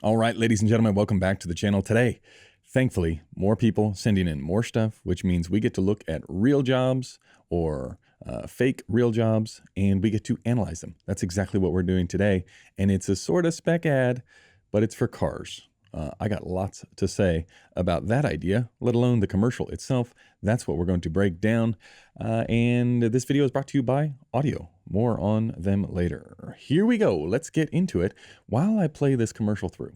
All right, ladies and gentlemen, welcome back to the channel today. Thankfully, more people sending in more stuff, which means we get to look at real jobs or fake real jobs, and we get to analyze them. That's exactly what we're doing today. And it's a sort of spec ad, but it's for cars. I got lots to say about that idea, let alone the commercial itself. That's what we're going to break down. And this video is brought to you by Audiio. More on them later. Here we go. Let's get into it. While I play this commercial through,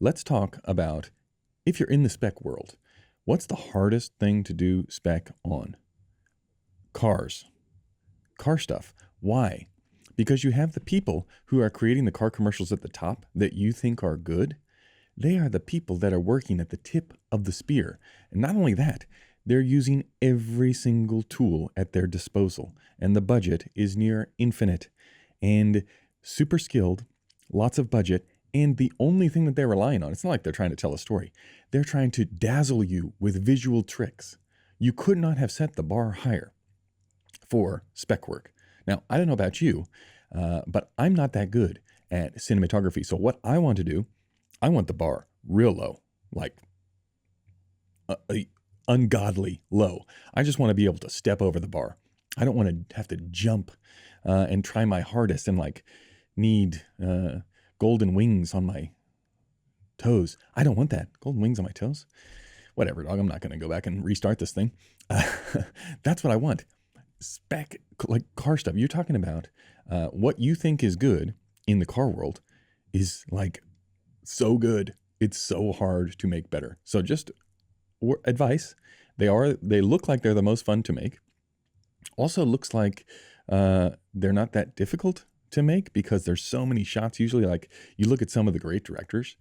let's talk about, if you're in the spec world, what's the hardest thing to do spec on? Cars. Car stuff. Why? Because you have the people who are creating the car commercials at the top that you think are good. They are the people that are working at the tip of the spear. And not only that, they're using every single tool at their disposal. And the budget is near infinite and super skilled, lots of budget. And the only thing that they're relying on, it's not like they're trying to tell a story. They're trying to dazzle you with visual tricks. You could not have set the bar higher for spec work. Now, I don't know about you, but I'm not that good at cinematography. So what I want to do, I want the bar real low, like ungodly low. I just want to be able to step over the bar. I don't want to have to jump and try my hardest and like need golden wings on my toes. I don't want that. Golden wings on my toes? Whatever, dog. I'm not going to go back and restart this thing. That's what I want. Spec, like car stuff. You're talking about what you think is good in the car world is like so good. It's so hard to make better. So just advice. They look like they're the most fun to make. Also looks like they're not that difficult to make because there's so many shots. Usually, like you look at some of the great directors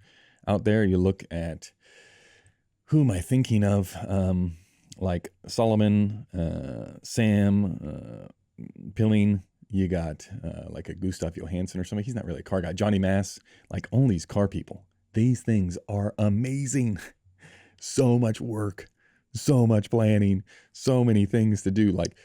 out there, you look at, who am I thinking of? Like Solomon, Sam, Pilling. You got like a Gustav Johansson or something. He's not really a car guy. Johnny Mass, like all these car people. These things are amazing. So much work, so much planning, so many things to do. Like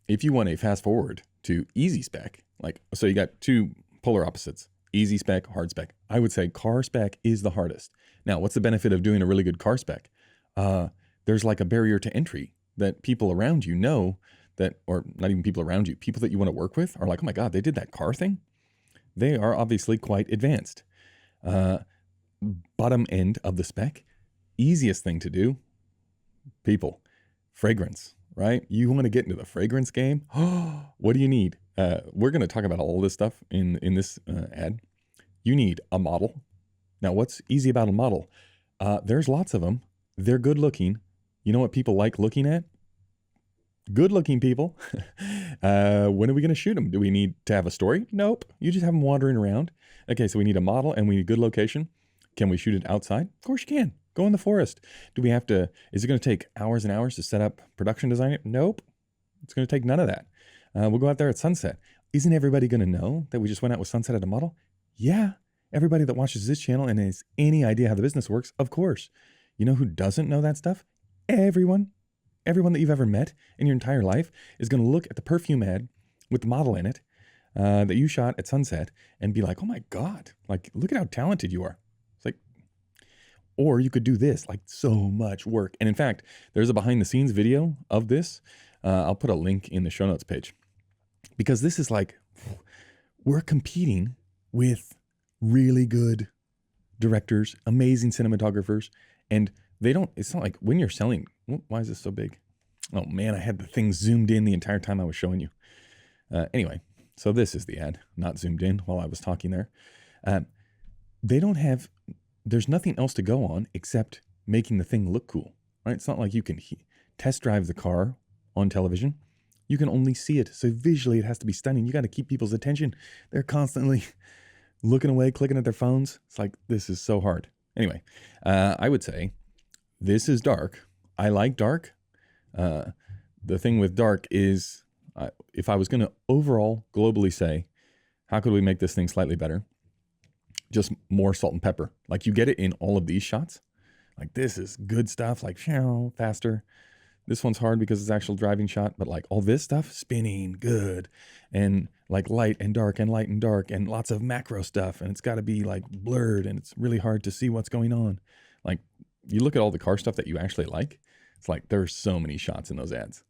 if you want a fast forward to easy spec, like, so you got two polar opposites, easy spec, hard spec. I would say car spec is the hardest. Now, what's the benefit of doing a really good car spec? There's like a barrier to entry that people around you know that, or not even people around you, people that you want to work with are like, oh my God, they did that car thing. They are obviously quite advanced. Bottom end of the spec, easiest thing to do, people, fragrance, right? You want to get into the fragrance game. What do you need? We're going to talk about all this stuff in this ad. You need a model. Now, what's easy about a model? There's lots of them. They're good looking. You know what people like looking at? Good looking people. When are we going to shoot them? Do we need to have a story? Nope. You just have them wandering around. Okay, so we need a model and we need a good location. Can we shoot it outside? Of course you can. Go in the forest. Do we have to, is it going to take hours and hours to set up production design? Nope. It's going to take none of that. We'll go out there at sunset. Isn't everybody going to know that we just went out with sunset at a model? Yeah. Everybody that watches this channel and has any idea how the business works, of course. You know who doesn't know that stuff? Everyone. Everyone that you've ever met in your entire life is going to look at the perfume ad with the model in it that you shot at sunset and be like, oh my God, like, look at how talented you are. It's like, or you could do this, like so much work. And in fact, there's a behind the scenes video of this. I'll put a link in the show notes page because this is like, we're competing with really good directors, amazing cinematographers, and they don't, it's not like when you're selling, why is this so big? Oh man, I had the thing zoomed in the entire time I was showing you. Anyway, so this is the ad, not zoomed in while I was talking there. They don't have, there's nothing else to go on except making the thing look cool, right? It's not like you can test drive the car on television. You can only see it. So visually it has to be stunning. You got to keep people's attention. They're constantly looking away, clicking at their phones. It's like, this is so hard. Anyway, I would say this is dark. I like dark. The thing with dark is if I was going to overall globally say, how could we make this thing slightly better? Just more salt and pepper. Like you get it in all of these shots. Like this is good stuff, like faster. This one's hard because it's actual driving shot, but like all this stuff, spinning, good. And like light and dark and light and dark and lots of macro stuff. And it's got to be like blurred and it's really hard to see what's going on. Like you look at all the car stuff that you actually like. It's like there's so many shots in those ads.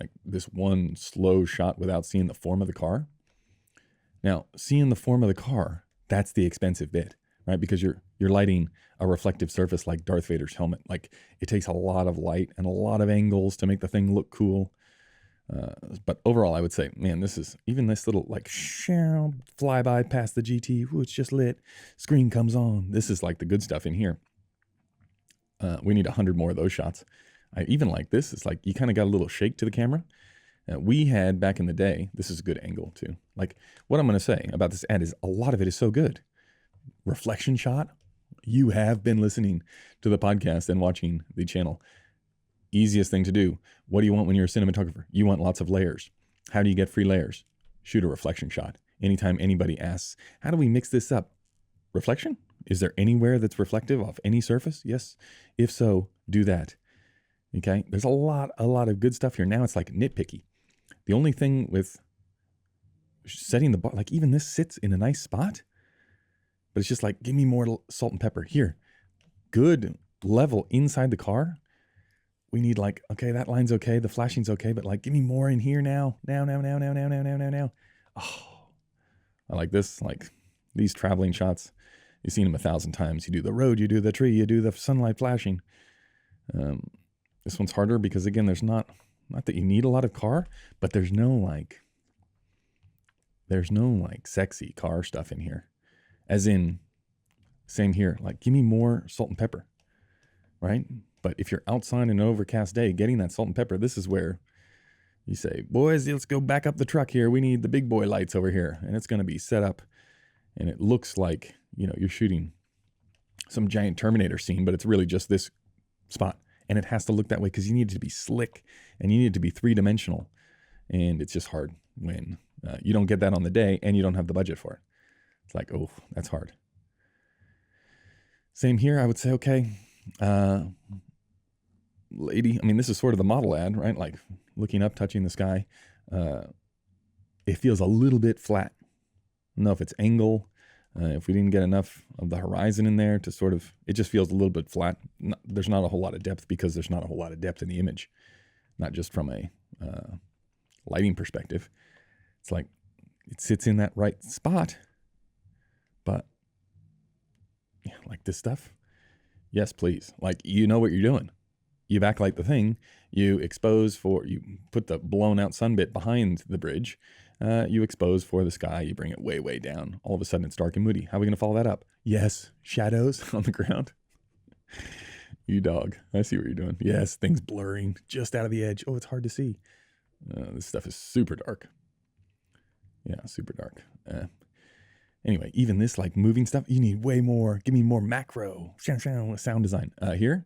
Like this one slow shot without seeing the form of the car. Now, seeing the form of the car, that's the expensive bit, right? Because you're lighting a reflective surface like Darth Vader's helmet. Like it takes a lot of light and a lot of angles to make the thing look cool. But overall, I would say, man, this is even this little like flyby past the GT. Ooh, it's just lit. Screen comes on. This is like the good stuff in here. We need 100 more of those shots. I even like this. It's like you kind of got a little shake to the camera. We had back in the day, this is a good angle too. Like what I'm going to say about this ad is a lot of it is so good. Reflection shot. You have been listening to the podcast and watching the channel. Easiest thing to do. What do you want when you're a cinematographer? You want lots of layers. How do you get free layers? Shoot a reflection shot. Anytime anybody asks, how do we mix this up? Reflection? Is there anywhere that's reflective off any surface? Yes. If so, do that. Okay. There's a lot of good stuff here. Now it's like nitpicky. The only thing with setting the bar, like even this sits in a nice spot, but it's just like, give me more salt and pepper here. Good level inside the car. We need like, okay, that line's okay. The flashing's okay, but like, give me more in here now. Now. Oh, I like this. Like these traveling shots. You've seen them 1,000 times. You do the road, you do the tree, you do the sunlight flashing. This one's harder because again, there's not that you need a lot of car, but there's no like sexy car stuff in here. As in, same here, like give me more salt and pepper, right? But if you're outside in an overcast day, getting that salt and pepper, this is where you say, boys, let's go back up the truck here. We need the big boy lights over here. And it's going to be set up. And it looks like, you're shooting some giant Terminator scene, but it's really just this spot. And it has to look that way because you need it to be slick and you need it to be three-dimensional. And it's just hard when you don't get that on the day and you don't have the budget for it. It's like, oh, that's hard. Same here. I would say, okay, lady, I mean, this is sort of the model ad, right? Like looking up, touching the sky. It feels a little bit flat. I don't know if it's angle, if we didn't get enough of the horizon in there to sort of, it just feels a little bit flat. There's not a whole lot of depth because there's not a whole lot of depth in the image, not just from a lighting perspective. It's like it sits in that right spot, but yeah, like this stuff. Yes, please. Like, you know what you're doing. You backlight the thing, you put the blown out sun bit behind the bridge, you expose for the sky, you bring it way, way down. All of a sudden it's dark and moody. How are we going to follow that up? Yes, shadows on the ground. You dog. I see what you're doing. Yes, things blurring just out of the edge. Oh, it's hard to see. This stuff is super dark. Yeah, super dark. Anyway, even this like moving stuff, you need way more. Give me more macro sound design. Here,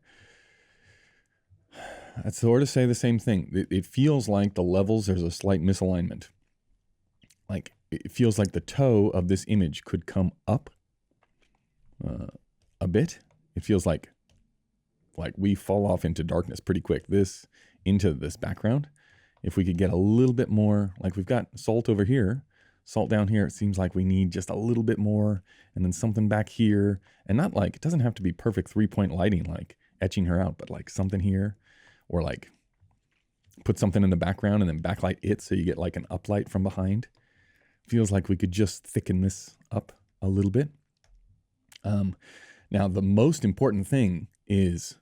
I'd sort of say the same thing. It feels like the levels, there's a slight misalignment. Like it feels like the toe of this image could come up a bit. It feels like we fall off into darkness pretty quick. Into this background. If we could get a little bit more, like we've got salt over here, salt down here, it seems like we need just a little bit more, and then something back here. And not like, it doesn't have to be perfect 3-point lighting, like etching her out, but like something here, or like put something in the background and then backlight it so you get like an uplight from behind. Feels like we could just thicken this up a little bit. Now, the most important thing is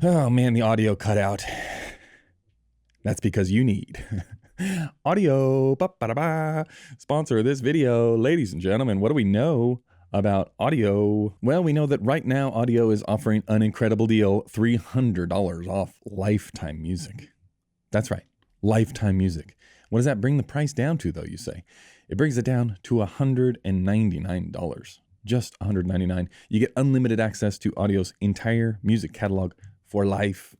oh man, the audio cut out. That's because you need Audiio, sponsor of this video. Ladies and gentlemen, what do we know about Audiio? Well, we know that right now Audiio is offering an incredible deal, $300 off lifetime music. That's right, lifetime music. What does that bring the price down to, though, you say? It brings it down to $199, just $199. You get unlimited access to Audio's entire music catalog for life.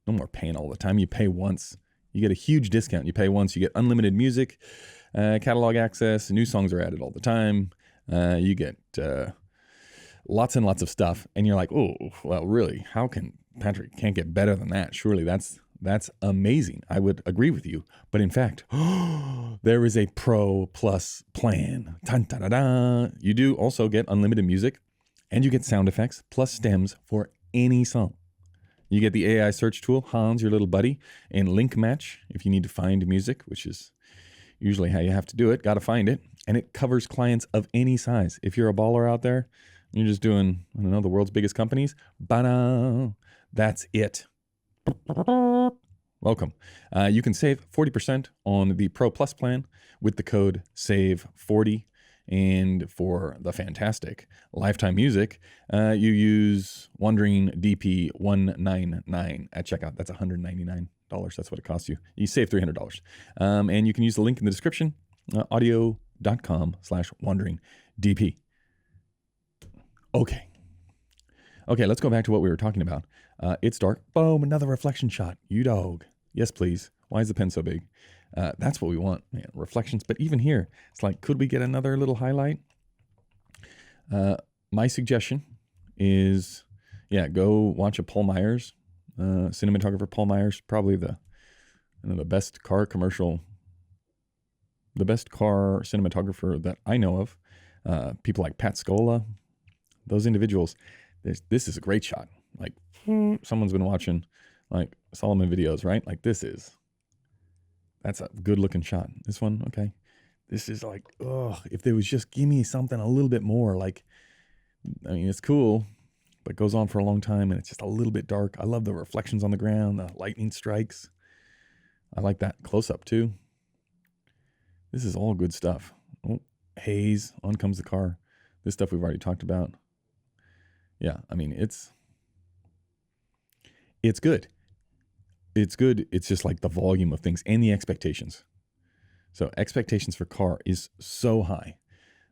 No more paying all the time. You pay once. You get a huge discount. You pay once, you get unlimited music, catalog access, new songs are added all the time. You get lots and lots of stuff. And you're like, oh, well, really, how can Patrick can't get better than that? Surely that's amazing. I would agree with you. But in fact, there is a Pro Plus plan. Dun, dun, dun, dun. You do also get unlimited music, and you get sound effects plus stems for any song. You get the AI search tool, Hans, your little buddy, and link match if you need to find music, which is usually how you have to do it. Got to find it. And it covers clients of any size. If you're a baller out there, you're just doing, I don't know, the world's biggest companies, that's it. Welcome. You can save 40% on the Pro Plus plan with the code SAVE40. And for the fantastic lifetime music, you use Wandering DP199 at checkout. That's $199. That's what it costs you. You save $300. And you can use the link in the description, audio.com/wanderingdp. Okay, let's go back to what we were talking about. It's dark. Boom, another reflection shot. You dog. Yes, please. Why is the pen so big? That's what we want, man. Reflections. But even here, it's like, could we get another little highlight? My suggestion is, go watch a Paul Myers, cinematographer Paul Myers, probably the best car cinematographer that I know of. People like Pat Scola, those individuals. This is a great shot. Like, someone's been watching like Solomon videos, right? Like that's a good looking shot. This one, okay. This is like, if there was just, give me something a little bit more. Like, I mean, it's cool, but it goes on for a long time and it's just a little bit dark. I love the reflections on the ground, the lightning strikes. I like that close up too. This is all good stuff. Oh, haze, on comes the car. This stuff we've already talked about. Yeah, I mean, it's good. It's good. It's just like the volume of things and the expectations. So expectations for car is so high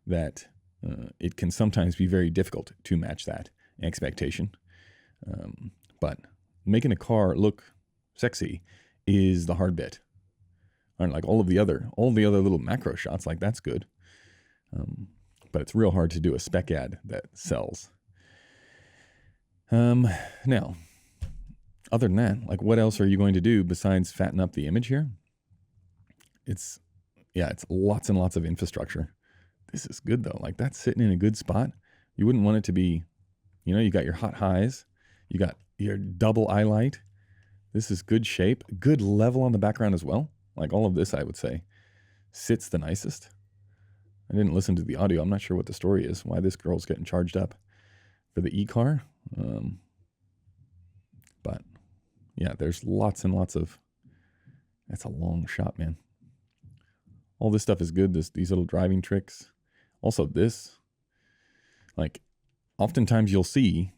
that it can sometimes be very difficult to match that expectation. But making a car look sexy is the hard bit. And like all the other little macro shots, like that's good. But it's real hard to do a spec ad that sells. Now, other than that, like what else are you going to do besides fatten up the image here? It's lots and lots of infrastructure. This is good though. Like that's sitting in a good spot. You wouldn't want it to be, you got your hot highs, you got your double eye light. This is good shape, good level on the background as well. Like all of this, I would say, sits the nicest. I didn't listen to the audio. I'm not sure what the story is, why this girl's getting charged up for the e-car. But yeah, there's lots and lots of, that's a long shot, man. All this stuff is good. These little driving tricks. Also this, like oftentimes you'll see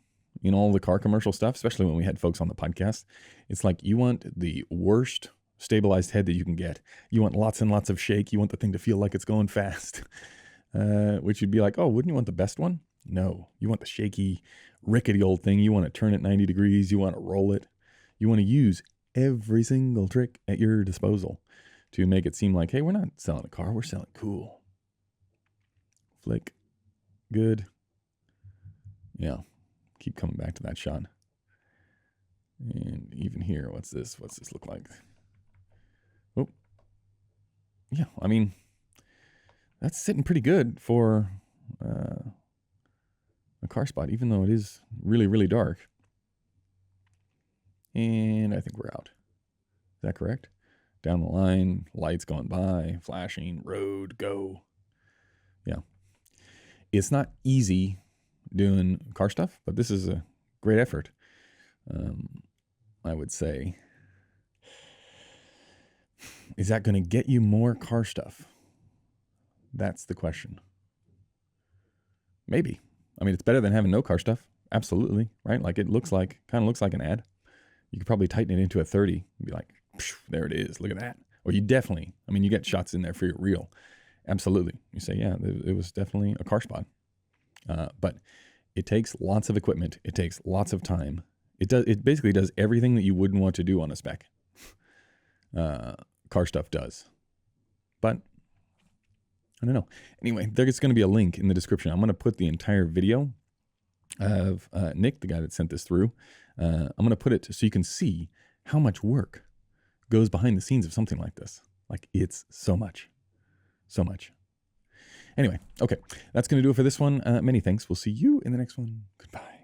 in all the car commercial stuff, especially when we had folks on the podcast, it's like you want the worst stabilized head that you can get. You want lots and lots of shake. You want the thing to feel like it's going fast, which you'd be like, oh, wouldn't you want the best one? No, you want the shaky, rickety old thing. You want to turn it 90 degrees. You want to roll it. You want to use every single trick at your disposal to make it seem like, hey, we're not selling a car. We're selling cool. Flick. Good. Yeah. Keep coming back to that shot. And even here, what's this? What's this look like? Oh. Yeah, I mean, that's sitting pretty good for a car spot, even though it is really, really dark. And I think we're out. Is that correct? Down the line, lights going by, flashing, road, go. Yeah. It's not easy doing car stuff, but this is a great effort. I would say, is that going to get you more car stuff? That's the question. Maybe. I mean, it's better than having no car stuff. Absolutely. Right? Like it kind of looks like an ad. You could probably tighten it into a 30 and be like, there it is. Look at that. Or you definitely, I mean, you get shots in there for your reel. Absolutely. You say, yeah, it was definitely a car spot. But it takes lots of equipment. It takes lots of time. It basically does everything that you wouldn't want to do on a spec. car stuff does. But I don't know. Anyway, there's going to be a link in the description. I'm going to put the entire video of Nick, the guy that sent this through. I'm going to put it so you can see how much work goes behind the scenes of something like this. Like, it's so much. So much. Anyway, okay. That's going to do it for this one. Many thanks. We'll see you in the next one. Goodbye.